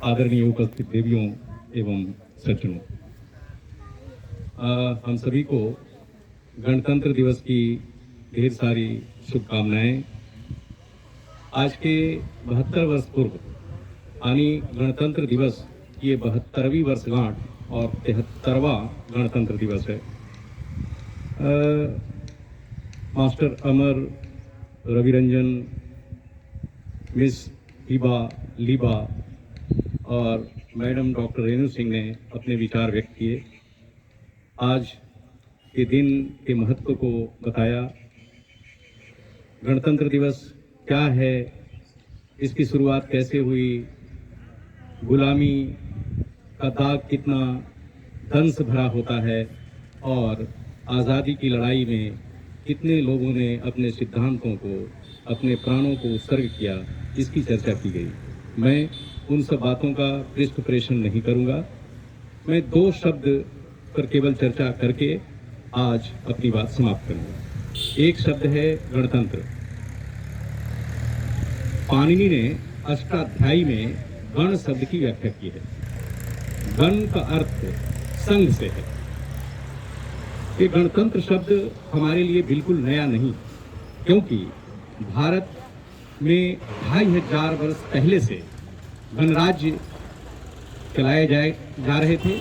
आदरणीय उपस्थित देवियों एवं सज्जनों, हम सभी को गणतंत्र दिवस की ढेर सारी शुभकामनाएं। आज के 72 वर्ष पूर्व यानी गणतंत्र दिवस की ये 72वीं वर्षगांठ और 73वां गणतंत्र दिवस है। मास्टर अमर, रविरंजन, मिस हिबा लीबा और मैडम डॉक्टर रेणु सिंह ने अपने विचार व्यक्त किए, आज के दिन के महत्व को बताया। गणतंत्र दिवस क्या है, इसकी शुरुआत कैसे हुई, गुलामी का दाग कितना दंश भरा होता है और आज़ादी की लड़ाई में कितने लोगों ने अपने सिद्धांतों को, अपने प्राणों को उत्सर्ग किया, इसकी चर्चा की गई। मैं उन सब बातों का पृष्ठप्रेषण नहीं करूंगा। मैं 2 शब्द पर केवल चर्चा करके आज अपनी बात समाप्त करूंगा। एक शब्द है गणतंत्र। पाणिनि ने अष्टाध्यायी में गण शब्द की व्याख्या की है। गण का अर्थ संघ से है। ये गणतंत्र शब्द हमारे लिए बिल्कुल नया नहीं, क्योंकि भारत में 2500 वर्ष पहले से गणराज्य चलाए जा रहे थे।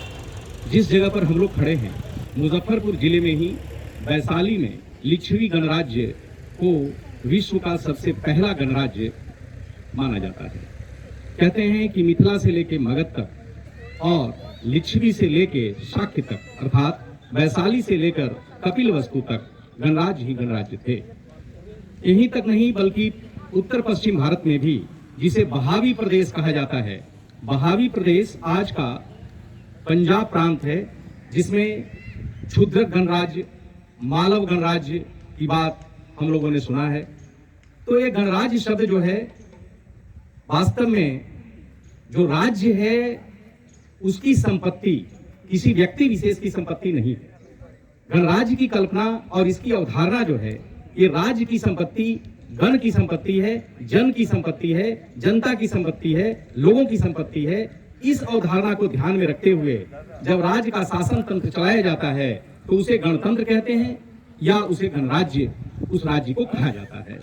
जिस जगह पर हम लोग खड़े हैं, मुजफ्फरपुर जिले में ही वैशाली में लिच्छवी गणराज्य को विश्व का सबसे पहला गणराज्य माना जाता है। कहते हैं कि मिथिला से लेके मगध तक और लिच्छवी से लेके शाक्य तक, अर्थात वैशाली से लेकर कपिलवस्तु तक गणराज्य ही गणराज्य थे। यहीं तक नहीं, बल्कि उत्तर पश्चिम भारत में भी, जिसे बहावी प्रदेश कहा जाता है, बहावी प्रदेश आज का पंजाब प्रांत है, जिसमें क्षुद्रक गणराज्य, मालव गणराज्य की बात हम लोगों ने सुना है। तो ये गणराज्य शब्द जो है, वास्तव में जो राज्य है उसकी संपत्ति किसी व्यक्ति विशेष की संपत्ति नहीं है। गणराज्य की कल्पना और इसकी अवधारणा जो है, ये राज्य की संपत्ति, गण की संपत्ति है, जन की संपत्ति है, जनता की संपत्ति है, लोगों की संपत्ति है। इस अवधारणा को ध्यान में रखते हुए जब राज्य का शासन तंत्र चलाया जाता है तो उसे गणतंत्र कहते हैं या उसे गणराज्य, उस राज्य को कहा जाता है।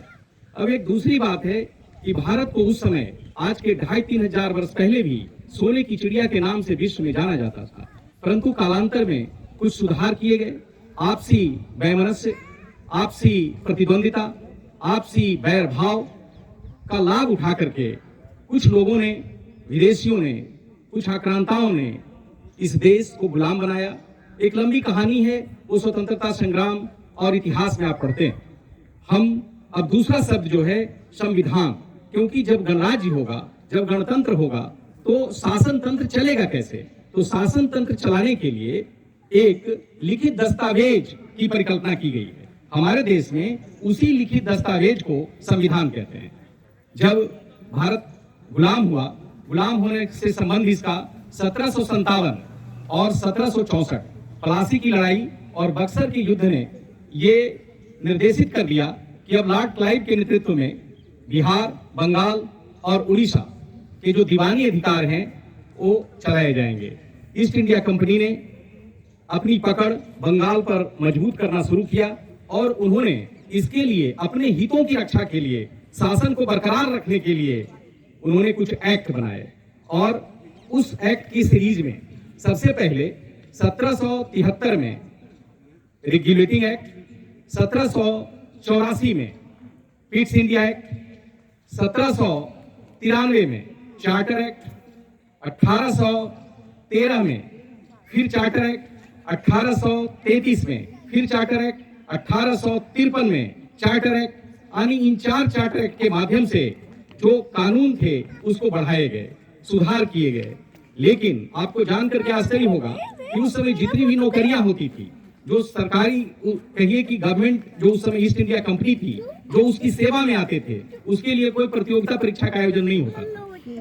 अब एक दूसरी बात है कि भारत को उस समय, आज के 2500-3000 हजार वर्ष पहले भी सोने की चिड़िया के नाम से विश्व में जाना जाता था, परंतु कालांतर में कुछ सुधार किए गए। आपसी वैमनस्य, आपसी प्रतिद्वंदिता, आपसी बैर भाव का लाभ उठा करके कुछ लोगों ने, विदेशियों ने, कुछ आक्रांताओं ने इस देश को गुलाम बनाया। एक लंबी कहानी है, वो स्वतंत्रता संग्राम और इतिहास में आप पढ़ते हैं। हम अब दूसरा शब्द जो है संविधान, क्योंकि जब गणराज्य होगा, जब गणतंत्र होगा, तो शासन तंत्र चलेगा कैसे? तो शासन तंत्र चलाने के लिए एक लिखित दस्तावेज की परिकल्पना की गई है। हमारे देश में उसी लिखित दस्तावेज को संविधान कहते हैं। जब भारत गुलाम हुआ, गुलाम होने से संबंध इसका 1757 और 1764 प्लासी की लड़ाई और बक्सर के युद्ध ने ये निर्देशित कर दिया कि अब लॉर्ड क्लाइव के नेतृत्व में बिहार, बंगाल और उड़ीसा के जो दीवानी अधिकार हैं वो चलाए जाएंगे। ईस्ट इंडिया कंपनी ने अपनी पकड़ बंगाल पर मजबूत करना शुरू किया और उन्होंने इसके लिए, अपने हितों की रक्षा के लिए, शासन को बरकरार रखने के लिए उन्होंने कुछ एक्ट बनाए। और उस एक्ट की सीरीज में सबसे पहले 1773 में रेगुलेटिंग एक्ट, 1784 में पिट्स इंडिया एक्ट, 1793 में चार्टर एक्ट, 1813 में फिर चार्टर एक्ट, 1833 में फिर चार्टर एक्ट, 1853 में चार्टर एक्ट, यानी इन 4 चार्टर एक्ट के माध्यम से जो कानून थे उसको बढ़ाए गए, सुधार किए गए। लेकिन आपको जानकर के आश्चर्य होगा कि उस समय जितनी भी नौकरियां होती थी, जो सरकारी, कहिए कि गवर्नमेंट, जो उस समय ईस्ट इंडिया कंपनी थी, जो उसकी सेवा में आते थे, उसके लिए कोई प्रतियोगिता परीक्षा का आयोजन नहीं होता,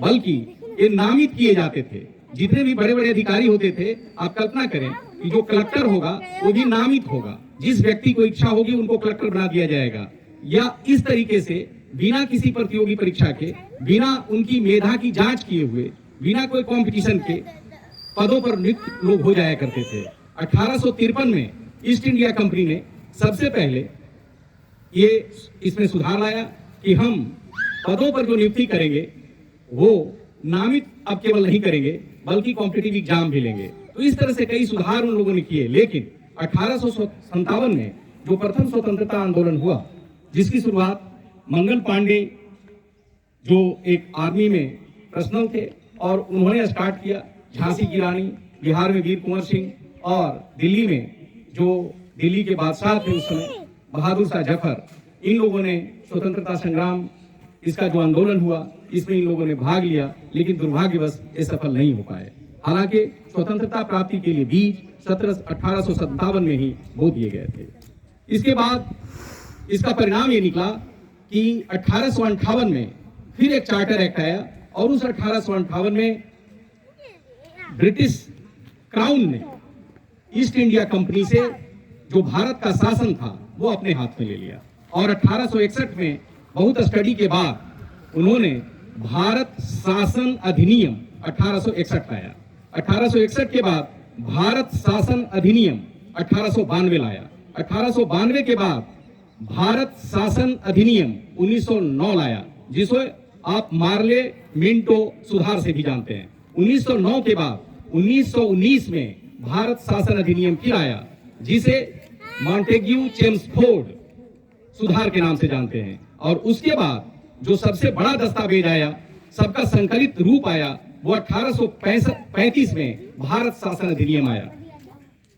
बल्कि ये नामित किए जाते थे। जितने भी बड़े बड़े अधिकारी होते थे, आप कल्पना करें कि जो कलेक्टर होगा वो भी नामित होगा। जिस व्यक्ति को इच्छा होगी उनको कलेक्टर बना दिया जाएगा, या इस तरीके से बिना किसी प्रतियोगी परीक्षा के, बिना उनकी मेधा की जांच किए हुए बिना कोई कंपटीशन के पदों पर नियुक्त लोग हो जाया करते थे। 1853 में ईस्ट इंडिया कंपनी ने सबसे पहले ये इसमें सुधार लाया कि हम पदों पर जो नियुक्ति करेंगे वो नामित अब केवल नहीं करेंगे बल्कि कॉम्पिटिटिव एग्जाम भी लेंगे। तो इस तरह से कई सुधार उन लोगों ने किए। लेकिन 1857 में जो प्रथम स्वतंत्रता आंदोलन हुआ, जिसकी शुरुआत मंगल पांडे जो एक आर्मी में पर्सनल थे और उन्होंने स्टार्ट किया, झांसी की रानी, बिहार में वीर कुंवर सिंह और दिल्ली में जो दिल्ली के बादशाह थे उस समय बहादुर शाह जफर, इन लोगों ने स्वतंत्रता संग्राम इसका जो आंदोलन हुआ इसमें इन लोगों ने भाग लिया, लेकिन दुर्भाग्यवश ये सफल नहीं हो पाए। हालांकि स्वतंत्रता प्राप्ति के लिए बीज 1857 में ही बो दिए गए थे। इसके बाद इसका परिणाम ये निकला कि 1858 में फिर एक चार्टर एक्ट आया और उस 1858 में ब्रिटिश क्राउन ने ईस्ट इंडिया कंपनी से जो भारत का शासन था वो अपने हाथ में ले लिया और 1861 में बहुत स्टडी के बाद उन्होंने भारत शासन अधिनियम 1861 लाया। 1861 के बाद भारत शासन अधिनियम 1892 लाया। 1892 के बाद भारत शासन अधिनियम 1909 लाया, जिसे आप मार्ले मिंटो सुधार से भी जानते हैं। 1909 के बाद 1919 में भारत शासन अधिनियम फिर आया, जिसे मॉन्टेग्यू चेम्सफोर्ड सुधार के नाम से जानते हैं। और उसके बाद जो सबसे बड़ा दस्तावेज आया, सबका संकलित रूप आया, वो 1835 में भारत शासन अधिनियम आया।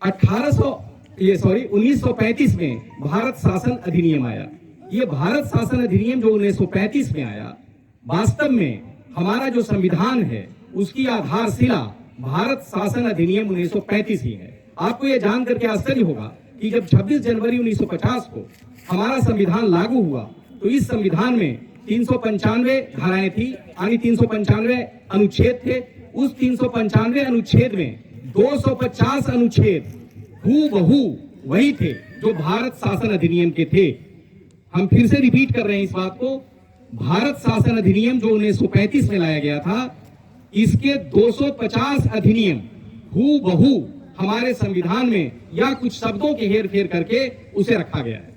1935 में भारत शासन अधिनियम आया। ये भारत शासन अधिनियम जो 1935 में आया, वास्तव में हमारा जो संविधान है उसकी आधारशिला भारत शासन अधिनियम 1935 ही है। आपको ये जान करके आश्चर्य होगा कि जब 26 जनवरी 1950 को हमारा संविधान लागू हुआ तो इस संविधान में 395 धाराएं थी, यानी 395 अनुच्छेद थे। उस 395 अनुच्छेद में 250 अनुच्छेद हूबहू वही थे जो भारत शासन अधिनियम के थे। हम फिर से रिपीट कर रहे हैं इस बात को, भारत शासन अधिनियम जो 1935 में लाया गया था, इसके 250 अधिनियम हूबहू हमारे संविधान में या कुछ शब्दों के हेर फेर करके उसे रखा गया है।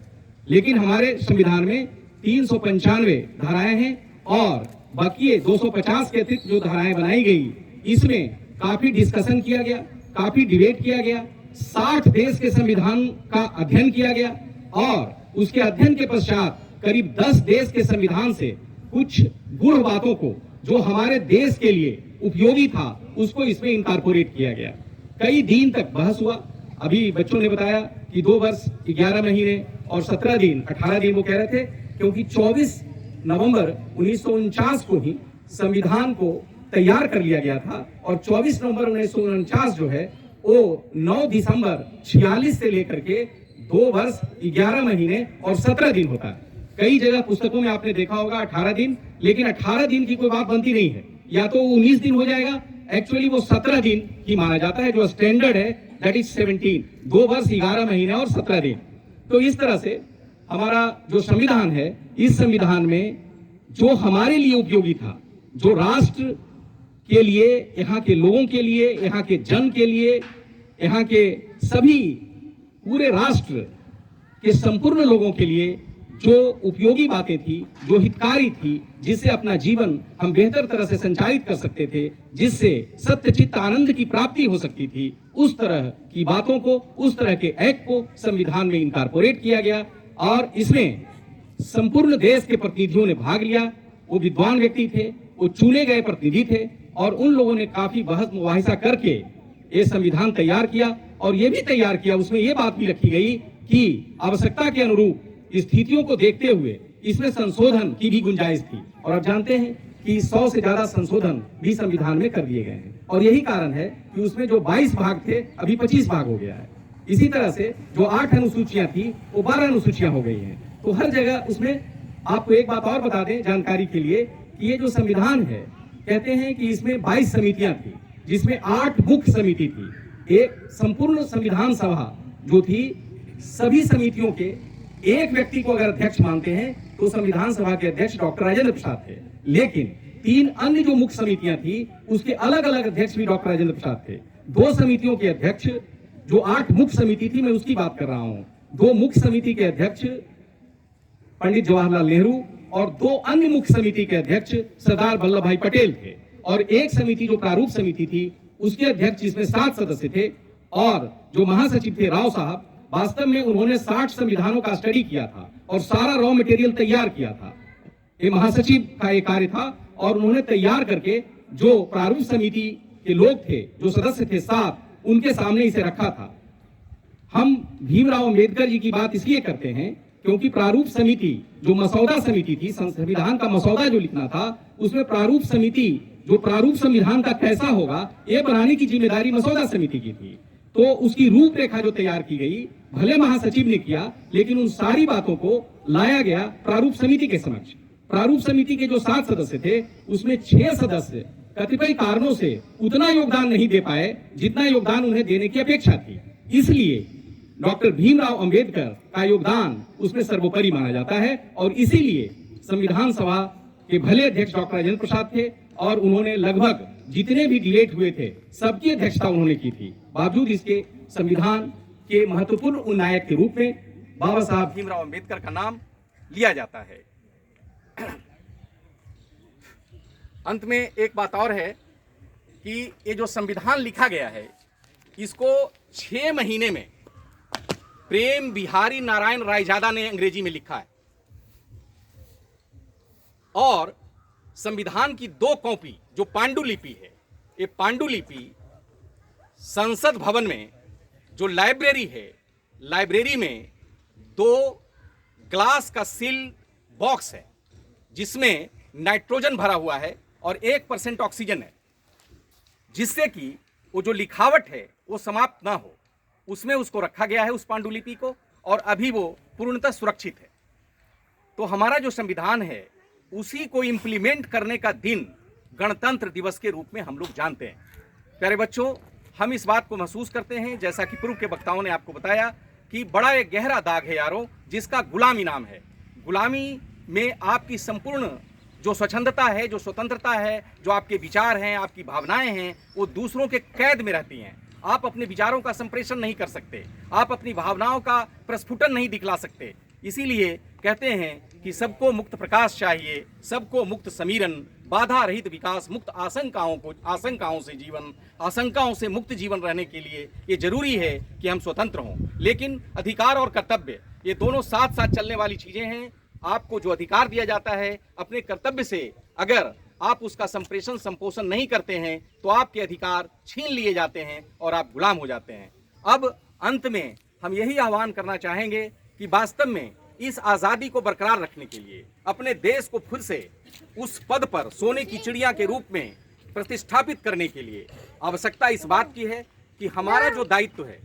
लेकिन हमारे संविधान में 395 धाराएं हैं और बाकी 250 के अतिरिक्त जो धाराएं बनाई गई, इसमें काफी डिस्कशन किया गया, काफी डिबेट किया गया, 60 देश के संविधान का अध्ययन किया गया और उसके अध्ययन के पश्चात करीब 10 देश के संविधान से कुछ गूढ़ बातों को जो हमारे देश के लिए उपयोगी था उसको इसमें इनकॉर्पोरेट किया गया। कई दिन तक बहस हुआ। अभी बच्चों ने बताया कि 2 वर्ष 11 महीने और 17 दिन 18 दिन वो कह रहे थे, क्योंकि 24 नवंबर 1949 को ही संविधान को तैयार कर लिया गया था और 24 नवंबर 1949 जो है वो 9 दिसंबर 46 से लेकर के 2 वर्ष 11 महीने और 17 दिन होता है। कई जगह पुस्तकों में आपने देखा होगा 18 दिन, लेकिन 18 दिन की कोई बात बनती नहीं है, या तो 19 दिन हो जाएगा, एक्चुअली वो 17 दिन ही माना जाता है। जो स्टैंडर्ड है दैट इज 17, 2 वर्ष 11 महीने और 17 दिन। तो इस तरह से हमारा जो संविधान है, इस संविधान में जो हमारे लिए उपयोगी था, जो राष्ट्र के लिए, यहाँ के लोगों के लिए, यहाँ के जन के लिए, यहाँ के सभी पूरे राष्ट्र के संपूर्ण लोगों के लिए जो उपयोगी बातें थी, जो हितकारी थी, जिससे अपना जीवन हम बेहतर तरह से संचालित कर सकते थे, जिससे सत्य चित्त आनंद की प्राप्ति हो सकती थी, उस तरह की बातों को, उस तरह के एक्ट को संविधान में इनकॉर्पोरेट किया गया और इसमें संपूर्ण देश के प्रतिनिधियों ने भाग लिया। वो विद्वान व्यक्ति थे, वो चुने गए प्रतिनिधि थे और उन लोगों ने काफी बहस मुबाहिसा करके ये संविधान तैयार किया और ये भी तैयार किया, उसमें ये बात भी रखी गई कि आवश्यकता के अनुरूप स्थितियों को देखते हुए इसमें संशोधन की भी गुंजाइश थी। और आप जानते हैं कि 100 से ज्यादा संशोधन भी संविधान में कर दिए गए हैं और यही कारण है कि उसमें जो 22 भाग थे अभी 25 भाग हो गया है। इसी तरह से जो 8 अनुसूचियां थी वो 12 अनुसूचियां हो गई हैं। तो हर जगह उसमें आपको एक बात और बता दें जानकारी के लिए कि ये जो संविधान है, कहते हैं कि इसमें 22 समितियां थी, जिसमें 8 मुख्य समिति थी। एक संपूर्ण संविधान सभा जो थी, सभी समितियों के एक व्यक्ति को अगर अध्यक्ष मानते हैं तो संविधान सभा के अध्यक्ष डॉक्टर राजेंद्र प्रसाद थे, लेकिन 3 अन्य जो मुख्य समितियां थी उसके अलग अलग अध्यक्ष भी डॉक्टर राजेंद्र प्रसाद थे। 2 समितियों के अध्यक्ष, जो 8 मुख्य समिति थी, मैं उसकी बात कर रहा हूं, 2 मुख्य समिति के अध्यक्ष पंडित जवाहरलाल नेहरू और 2 अन्य मुख्य समिति के अध्यक्ष सरदार वल्लभ भाई पटेल थे। और एक समिति जो प्रारूप समिति थी उसके अध्यक्ष, जिसमें 7 सदस्य थे, और जो महासचिव थे राव साहब, वास्तव में उन्होंने 60 संविधानों का स्टडी किया था और सारा रॉ मटेरियल तैयार किया था। ये महासचिव का एक कार्य था और उन्होंने तैयार करके जो प्रारूप समिति के लोग थे, जो सदस्य थे 7, उनके सामने इसे रखा था। हम भीमराव अंबेडकर जी की बात इसलिए करते हैं क्योंकि प्रारूप समिति जो मसौदा समिति थी, संविधान का मसौदा जो लिखना था, उसमें प्रारूप समिति जो प्रारूप संविधान का कैसा होगा ये बनाने की जिम्मेदारी मसौदा समिति की थी। तो उसकी रूपरेखा जो तैयार की गई, भले महासचिव ने किया, लेकिन उन सारी बातों को लाया गया प्रारूप समिति के समक्ष। प्रारूप समिति के जो 7 सदस्य थे उसमें 6 सदस्य कतिपय कारणों से उतना योगदान नहीं दे पाए जितना योगदान उन्हें देने की अपेक्षा थी। इसलिए डॉक्टर भीमराव अंबेडकर का योगदान उसमें सर्वोपरि माना जाता है और इसीलिए संविधान सभा के भले अध्यक्ष डॉक्टर राजेंद्र प्रसाद थे और उन्होंने लगभग जितने भी डिबेट हुए थे सबकी अध्यक्षता उन्होंने की थी। बावजूद इसके संविधान के महत्वपूर्ण नायक के रूप में बाबा साहब भीमराव अंबेडकर का नाम लिया जाता है। अंत में एक बात और है कि ये जो संविधान लिखा गया है इसको 6 महीने में प्रेम बिहारी नारायण रायजादा ने अंग्रेजी में लिखा है और संविधान की 2 कॉपी जो पांडुलिपि है, ये पांडुलिपि संसद भवन में जो लाइब्रेरी है, लाइब्रेरी में 2 ग्लास का सील बॉक्स है जिसमें नाइट्रोजन भरा हुआ है और 1% ऑक्सीजन है, जिससे कि वो जो लिखावट है वो समाप्त ना हो, उसमें उसको रखा गया है उस पांडुलिपि को, और अभी वो पूर्णतः सुरक्षित है। तो हमारा जो संविधान है उसी को इम्प्लीमेंट करने का दिन गणतंत्र दिवस के रूप में हम लोग जानते हैं। प्यारे बच्चों, हम इस बात को महसूस करते हैं, जैसा कि पूर्व के वक्ताओं ने आपको बताया, कि बड़ा एक गहरा दाग है यारों, जिसका गुलामी नाम है। गुलामी में आपकी संपूर्ण जो स्वच्छंदता है, जो स्वतंत्रता है, जो आपके विचार हैं, आपकी भावनाएं हैं, वो दूसरों के कैद में रहती हैं। आप अपने विचारों का संप्रेषण नहीं कर सकते, आप अपनी भावनाओं का प्रस्फुटन नहीं दिखला सकते। इसीलिए कहते हैं कि सबको मुक्त प्रकाश चाहिए, सबको मुक्त समीरन, बाधा रहित विकास, मुक्त आशंकाओं से जीवन, आशंकाओं से मुक्त जीवन रहने के लिए ये जरूरी है कि हम स्वतंत्र हों। लेकिन अधिकार और कर्तव्य ये दोनों साथ साथ चलने वाली चीजें हैं। आपको जो अधिकार दिया जाता है, अपने कर्तव्य से अगर आप उसका संप्रेषण संपोषण नहीं करते हैं तो आपके अधिकार छीन लिए जाते हैं और आप गुलाम हो जाते हैं। अब अंत में हम यही आह्वान करना चाहेंगे कि वास्तव में इस आज़ादी को बरकरार रखने के लिए अपने देश को फिर से उस पद पर सोने की चिड़िया के रूप में प्रतिष्ठापित करने के लिए आवश्यकता इस बात की है कि हमारा जो दायित्व है,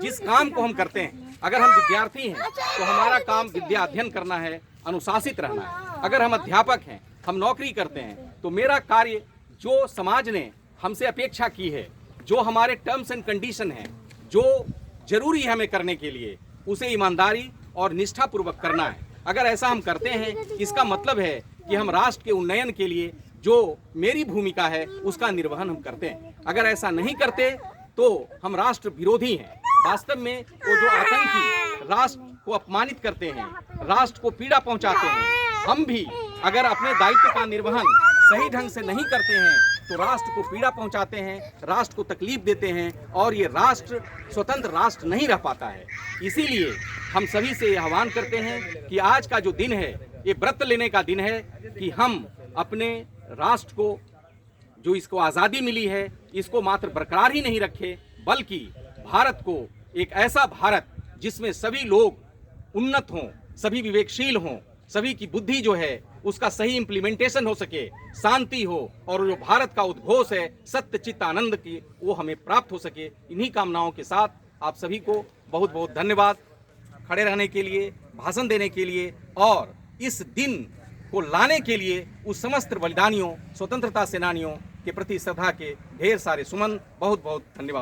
जिस काम को हम करते हैं, अगर हम विद्यार्थी हैं तो हमारा काम विद्या अध्ययन करना है, अनुशासित रहना है। अगर हम अध्यापक हैं, हम नौकरी करते हैं, तो मेरा कार्य जो समाज ने हमसे अपेक्षा की है, जो हमारे टर्म्स एंड कंडीशन हैं, जो जरूरी है हमें करने के लिए, उसे ईमानदारी और निष्ठापूर्वक करना है। अगर ऐसा हम करते हैं, इसका मतलब है कि हम राष्ट्र के उन्नयन के लिए जो मेरी भूमिका है उसका निर्वहन हम करते हैं। अगर ऐसा नहीं करते तो हम राष्ट्र विरोधी हैं। वास्तव में वो जो आतंकी राष्ट्र को अपमानित करते हैं, राष्ट्र को पीड़ा पहुंचाते हैं, हम भी अगर अपने दायित्व का निर्वहन सही ढंग से नहीं करते हैं तो राष्ट्र को पीड़ा पहुंचाते हैं, राष्ट्र को तकलीफ देते हैं और ये राष्ट्र स्वतंत्र राष्ट्र नहीं रह पाता है। इसीलिए हम सभी से आह्वान करते हैं कि आज का जो दिन है ये व्रत लेने का दिन है कि हम अपने राष्ट्र को, जो इसको आज़ादी मिली है, इसको मात्र बरकरार ही नहीं रखें, बल्कि भारत को एक ऐसा भारत जिसमें सभी लोग उन्नत हों, सभी विवेकशील हों, सभी की बुद्धि जो है उसका सही इम्प्लीमेंटेशन हो सके, शांति हो और जो भारत का उद्घोष है सत्य चित्त आनंद की, वो हमें प्राप्त हो सके। इन्हीं कामनाओं के साथ आप सभी को बहुत बहुत धन्यवाद खड़े रहने के लिए, भाषण देने के लिए और इस दिन को लाने के लिए उस समस्त बलिदानियों, स्वतंत्रता सेनानियों के प्रति श्रद्धा के ढेर सारे सुमन। बहुत बहुत धन्यवाद।